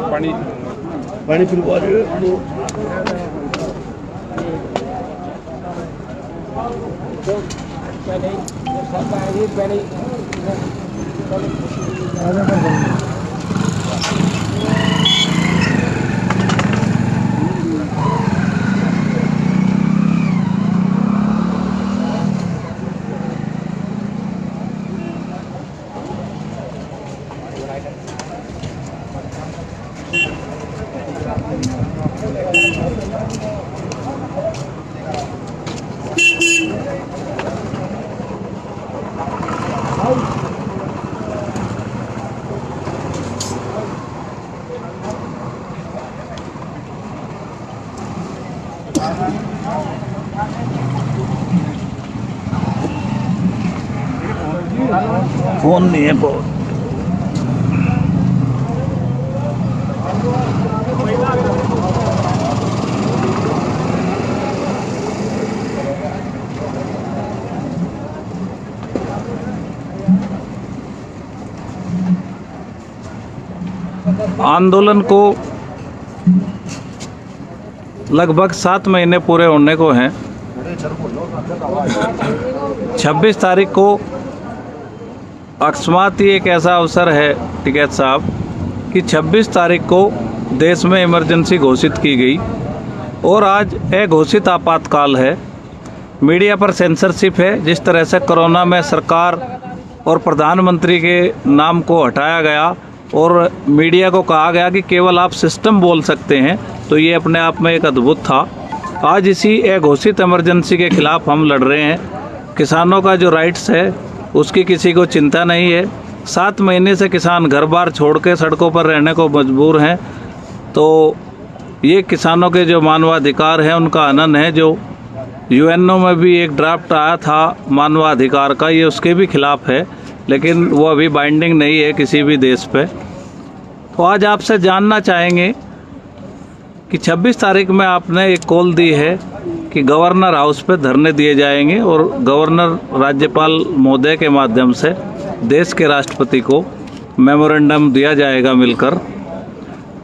पानी पानी पिलवा रहे हो। फोन नहीं है बहुत। आंदोलन को लगभग 7 महीने पूरे होने को हैं। 26 तारीख को अकस्मात ही एक ऐसा अवसर है टिकैत साहब कि 26 तारीख को देश में इमरजेंसी घोषित की गई और आज अघोषित आपातकाल है। मीडिया पर सेंसरशिप है। जिस तरह से कोरोना में सरकार और प्रधानमंत्री के नाम को हटाया गया और मीडिया को कहा गया कि केवल आप सिस्टम बोल सकते हैं, तो ये अपने आप में एक अद्भुत था। आज इसी अघोषित इमरजेंसी के खिलाफ हम लड़ रहे हैं। किसानों का जो राइट्स है उसकी किसी को चिंता नहीं है। 7 महीने से किसान घर बार छोड़ के सड़कों पर रहने को मजबूर हैं। तो ये किसानों के जो मानवाधिकार हैं उनका हनन है। जो यूएनओ में भी एक ड्राफ्ट आया था मानवाधिकार का, ये उसके भी खिलाफ है, लेकिन वो अभी बाइंडिंग नहीं है किसी भी देश पे। तो आज आपसे जानना चाहेंगे कि 26 तारीख में आपने एक कॉल दी है कि गवर्नर हाउस पे धरने दिए जाएंगे और गवर्नर राज्यपाल महोदय के माध्यम से देश के राष्ट्रपति को मेमोरेंडम दिया जाएगा मिलकर।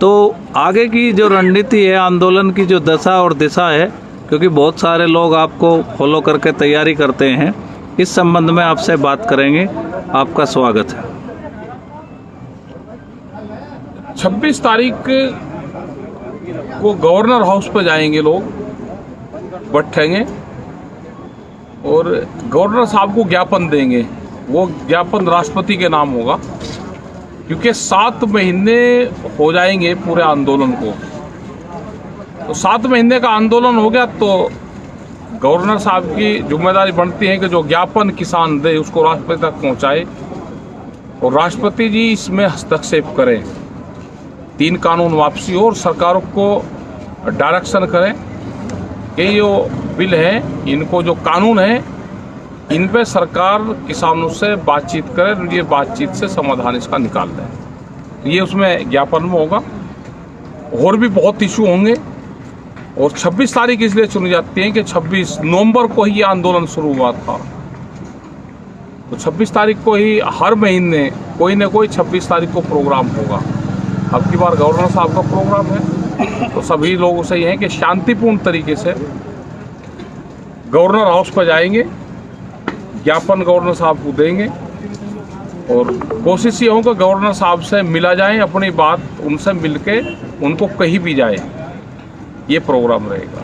तो आगे की जो रणनीति है, आंदोलन की जो दशा और दिशा है, क्योंकि बहुत सारे लोग आपको फॉलो करके तैयारी करते हैं, इस संबंध में आपसे बात करेंगे। आपका स्वागत है। 26 तारीख को गवर्नर हाउस पर जाएंगे लोग, बैठेंगे और गवर्नर साहब को ज्ञापन देंगे। वो ज्ञापन राष्ट्रपति के नाम होगा, क्योंकि 7 महीने हो जाएंगे पूरे आंदोलन को। तो 7 महीने का आंदोलन हो गया तो गवर्नर साहब की जिम्मेदारी बनती है कि जो ज्ञापन किसान दे उसको राष्ट्रपति तक पहुंचाए और राष्ट्रपति जी इसमें हस्तक्षेप करें, 3 कानून वापसी हो और सरकारों को डायरेक्शन करें कि ये बिल है, इनको जो कानून है इन पे सरकार किसानों से बातचीत करे और ये बातचीत से समाधान इसका निकाल दे। ये उसमें ज्ञापन में होगा। और भी बहुत इशू होंगे और 26 तारीख इसलिए चुनी जाती है कि 26 नवंबर को ही ये आंदोलन शुरू हुआ था। तो 26 तारीख को ही हर महीने कोई न कोई 26 तारीख को प्रोग्राम होगा। अब की बार गवर्नर साहब का प्रोग्राम है, तो सभी लोगों से ये है कि शांतिपूर्ण तरीके से गवर्नर हाउस पर जाएंगे, ज्ञापन गवर्नर साहब को देंगे और कोशिश ये हो कि गवर्नर साहब से मिला जाए, अपनी बात उनसे मिलके उनको कहीं भी जाए। ये प्रोग्राम रहेगा।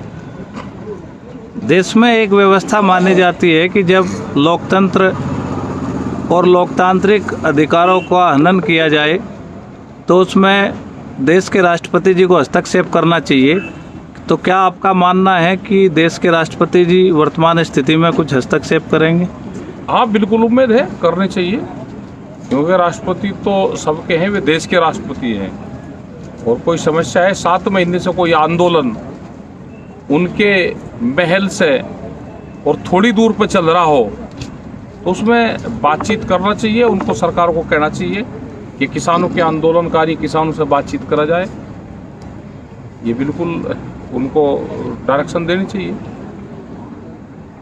देश में एक व्यवस्था मानी जाती है कि जब लोकतंत्र और लोकतांत्रिक अधिकारों का हनन किया जाए तो उसमें देश के राष्ट्रपति जी को हस्तक्षेप करना चाहिए। तो क्या आपका मानना है कि देश के राष्ट्रपति जी वर्तमान स्थिति में कुछ हस्तक्षेप करेंगे? हाँ, बिल्कुल उम्मीद है, करनी चाहिए, क्योंकि राष्ट्रपति तो सबके हैं, वे देश के राष्ट्रपति हैं। और कोई समस्या है, 7 महीने से कोई आंदोलन उनके महल से और थोड़ी दूर पर चल रहा हो तो उसमें बातचीत करना चाहिए। उनको सरकार को कहना चाहिए कि किसानों के आंदोलनकारी किसानों से बातचीत करा जाए। ये बिल्कुल उनको डायरेक्शन देनी चाहिए।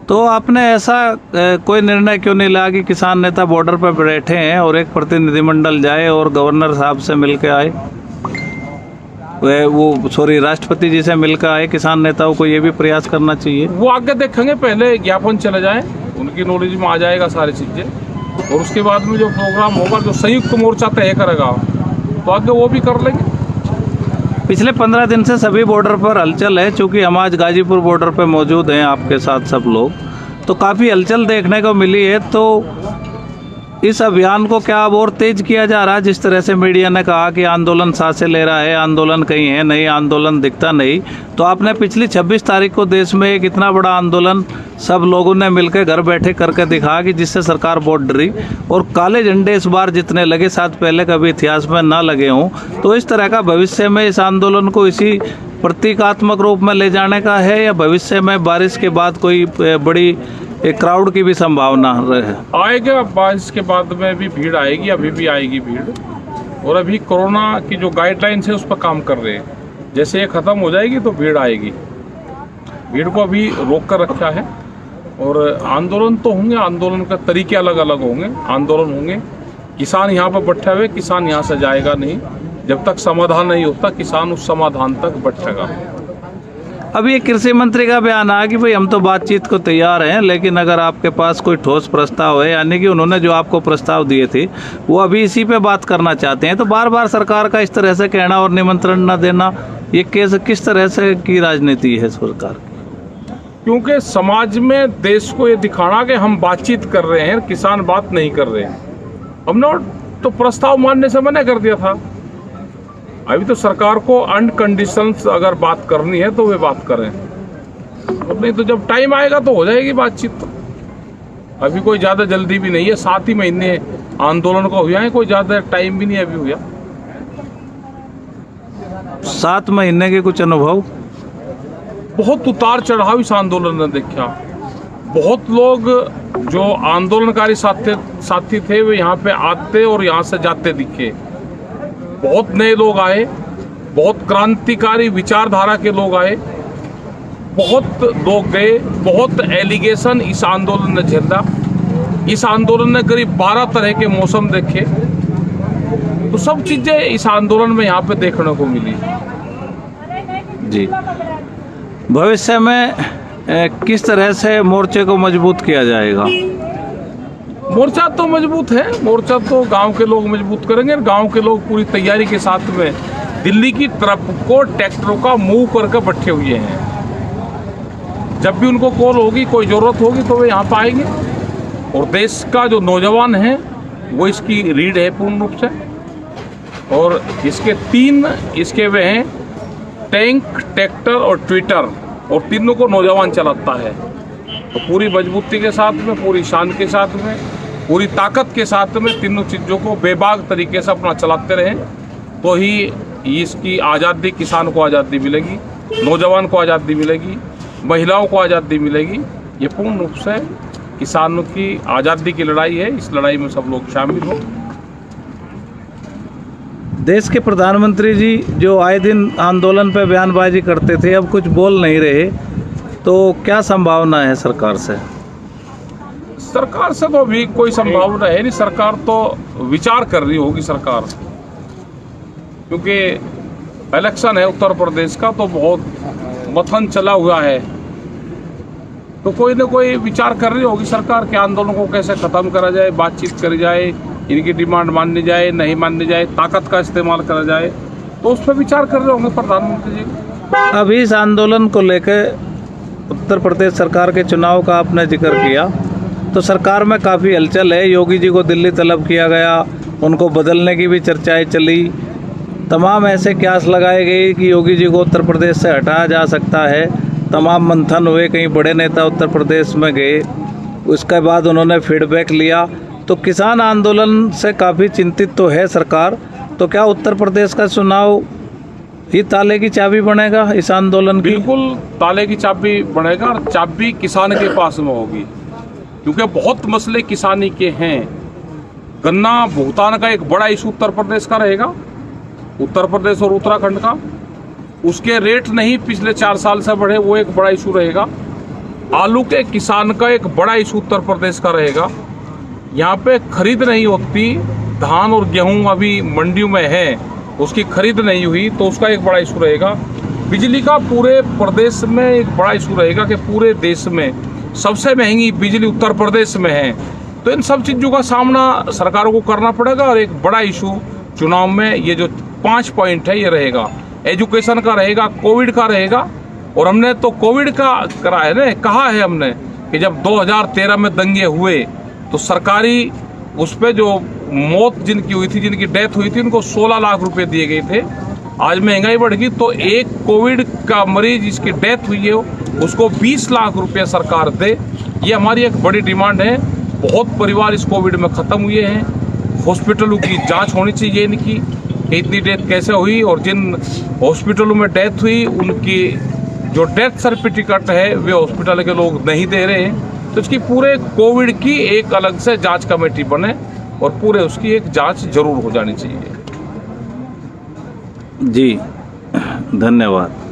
तो आपने ऐसा कोई निर्णय क्यों नहीं लिया कि किसान नेता बॉर्डर पर बैठे हैं और एक प्रतिनिधिमंडल जाए और गवर्नर साहब से मिलकर आए, राष्ट्रपति जी से मिलकर आए? किसान नेताओं को ये भी प्रयास करना चाहिए। वो आगे देखेंगे, पहले ज्ञापन चले जाए, उनकी नॉलेज में आ जाएगा सारी चीज़ें, और उसके बाद में जो प्रोग्राम होगा, जो संयुक्त मोर्चा तय करेगा, तो आगे वो भी कर लेंगे। पिछले 15 दिन से सभी बॉर्डर पर हलचल है। चूँकि हम आज गाजीपुर बॉर्डर पर मौजूद हैं आपके साथ सब लोग, तो काफ़ी हलचल देखने को मिली है। तो इस अभियान को क्या अब और तेज किया जा रहा है? जिस तरह से मीडिया ने कहा कि आंदोलन सांसें ले रहा है, आंदोलन कहीं है नहीं, आंदोलन दिखता नहीं, तो आपने पिछली 26 तारीख को देश में एक इतना बड़ा आंदोलन सब लोगों ने मिलकर घर बैठे करके दिखा कि जिससे सरकार बहुत डरी, और काले झंडे इस बार जितने लगे साथ पहले कभी इतिहास में ना लगे हों। तो इस तरह का भविष्य में इस आंदोलन को इसी प्रतीकात्मक रूप में ले जाने का है, या भविष्य में बारिश के बाद कोई बड़ी एक क्राउड की भी संभावना आएगा? बारिश के बाद में भी भीड़ आएगी, अभी भी आएगी भीड़, और अभी कोरोना की जो गाइडलाइंस है उस पर काम कर रहे हैं। जैसे ये ख़त्म हो जाएगी तो भीड़ आएगी, भीड़ को अभी रोक कर रखा है। और आंदोलन तो होंगे, आंदोलन का तरीके अलग अलग होंगे, आंदोलन होंगे। किसान यहाँ पर बैठे हुए, किसान यहाँ से जाएगा नहीं जब तक समाधान नहीं होता। किसान उस समाधान तक बैठेगा। अभी ये कृषि मंत्री का बयान आया कि भाई हम तो बातचीत को तैयार हैं, लेकिन अगर आपके पास कोई ठोस प्रस्ताव है, यानी कि उन्होंने जो आपको प्रस्ताव दिए थे वो अभी इसी पे बात करना चाहते हैं, तो बार बार सरकार का इस तरह से कहना और निमंत्रण न देना, ये किस तरह से की राजनीति है सरकार की? क्योंकि समाज में देश को ये दिखाना कि हम बातचीत कर रहे हैं, किसान बात नहीं कर रहे हैं। हमने तो प्रस्ताव मानने से मना कर दिया था। अभी तो सरकार को अनकंडीशंस अगर बात करनी है तो वे बात करें, और नहीं तो जब टाइम आएगा तो हो जाएगी बातचीत। तो अभी कोई ज़्यादा जल्दी भी नहीं है, 7 ही महीने आंदोलन को हुआ है, कोई ज़्यादा टाइम भी नहीं अभी हुआ। 7 महीने के कुछ अनुभव? बहुत उतार चढ़ाव इस आंदोलन ने देखा। बहुत लोग जो आंदोलनकारी साथी थे वे यहाँ पे आते और यहाँ से जाते दिखे। बहुत नए लोग आए, बहुत क्रांतिकारी विचारधारा के लोग आए, बहुत लोग गए, बहुत एलिगेशन इस आंदोलन ने झेला। इस आंदोलन ने करीब 12 तरह के मौसम देखे, तो सब चीजें इस आंदोलन में यहाँ पे देखने को मिली। जी, भविष्य में किस तरह से मोर्चे को मजबूत किया जाएगा? मोर्चा तो मजबूत है, मोर्चा तो गांव के लोग मजबूत करेंगे। गांव के लोग पूरी तैयारी के साथ में दिल्ली की तरफ को ट्रैक्टरों का मूव करके बैठे हुए हैं। जब भी उनको कॉल होगी, कोई ज़रूरत होगी तो वे यहाँ पर आएंगे। और देश का जो नौजवान है वो इसकी रीढ़ है पूर्ण रूप से। और इसके 3 इसके वे हैं, टैंक, ट्रैक्टर और ट्विटर, और तीनों को नौजवान चलाता है। तो पूरी मजबूती के साथ में, पूरी शान के साथ में, पूरी ताकत के साथ में तीनों चीज़ों को बेबाक तरीके से अपना चलाते रहें, तो ही इसकी आज़ादी, किसान को आज़ादी मिलेगी, नौजवान को आज़ादी मिलेगी, महिलाओं को आज़ादी मिलेगी। ये पूर्ण रूप से किसानों की आज़ादी की लड़ाई है। इस लड़ाई में सब लोग शामिल हों। देश के प्रधानमंत्री जी जो आए दिन आंदोलन पे बयानबाजी करते थे, अब कुछ बोल नहीं रहे, तो क्या संभावना है सरकार से? सरकार से तो अभी कोई संभावना है नहीं। सरकार तो विचार कर रही होगी सरकार, क्योंकि इलेक्शन है उत्तर प्रदेश का, तो बहुत मथन चला हुआ है। तो कोई ना कोई विचार कर रही होगी सरकार के आंदोलन को कैसे ख़त्म करा जाए, बातचीत करी जाए, इनकी डिमांड माननी जाए, नहीं माननी जाए, ताकत का इस्तेमाल करा जाए, तो उस पर विचार कर रहे होंगे प्रधानमंत्री जी। अभी इस आंदोलन को लेकर उत्तर प्रदेश सरकार के चुनाव का आपने जिक्र किया, तो सरकार में काफ़ी हलचल है। योगी जी को दिल्ली तलब किया गया, उनको बदलने की भी चर्चाएं चली, तमाम ऐसे क्यास लगाए गए कि योगी जी को उत्तर प्रदेश से हटाया जा सकता है। तमाम मंथन हुए, कई बड़े नेता उत्तर प्रदेश में गए, उसके बाद उन्होंने फीडबैक लिया। तो किसान आंदोलन से काफ़ी चिंतित तो है सरकार। तो क्या उत्तर प्रदेश का चुनाव ही ताले की चाबी बनेगा इस आंदोलन की? बिल्कुल ताले की चाबी बनेगा, और चाबी किसान के पास में होगी, क्योंकि बहुत मसले किसानी के हैं। गन्ना भुगतान का एक बड़ा इशू उत्तर प्रदेश का रहेगा, उत्तर प्रदेश और उत्तराखंड का। उसके रेट नहीं पिछले 4 साल से बढ़े, वो एक बड़ा इशू रहेगा। आलू के किसान का एक बड़ा इशू उत्तर प्रदेश का रहेगा। यहाँ पे खरीद नहीं होती, धान और गेहूं अभी मंडियों में है, उसकी खरीद नहीं हुई तो उसका एक बड़ा इशू रहेगा। बिजली का पूरे प्रदेश में एक बड़ा इशू रहेगा कि पूरे देश में सबसे महंगी बिजली उत्तर प्रदेश में है। तो इन सब चीज़ों का सामना सरकारों को करना पड़ेगा और एक बड़ा इशू चुनाव में ये जो 5 पॉइंट है ये रहेगा। एजुकेशन का रहेगा, कोविड का रहेगा, और हमने तो कोविड का करा है ना, कहा है हमने कि जब 2013 में दंगे हुए तो सरकारी उस पर जो मौत जिनकी हुई थी, जिनकी डेथ हुई थी, उनको 16 लाख रुपए दिए गए थे। आज महंगाई बढ़ गई तो एक कोविड का मरीज जिसकी डेथ हुई है उसको 20 लाख रुपए सरकार दे। ये हमारी एक बड़ी डिमांड है। बहुत परिवार इस कोविड में ख़त्म हुए हैं। हॉस्पिटलों की जांच होनी चाहिए इनकी कि इतनी डेथ कैसे हुई, और जिन हॉस्पिटलों में डेथ हुई उनकी जो डेथ सर्टिफिकेट है वे हॉस्पिटल के लोग नहीं दे रहे हैं। तो इसकी पूरे कोविड की एक अलग से जांच कमेटी बने और पूरे उसकी एक जांच जरूर हो जानी चाहिए। जी धन्यवाद।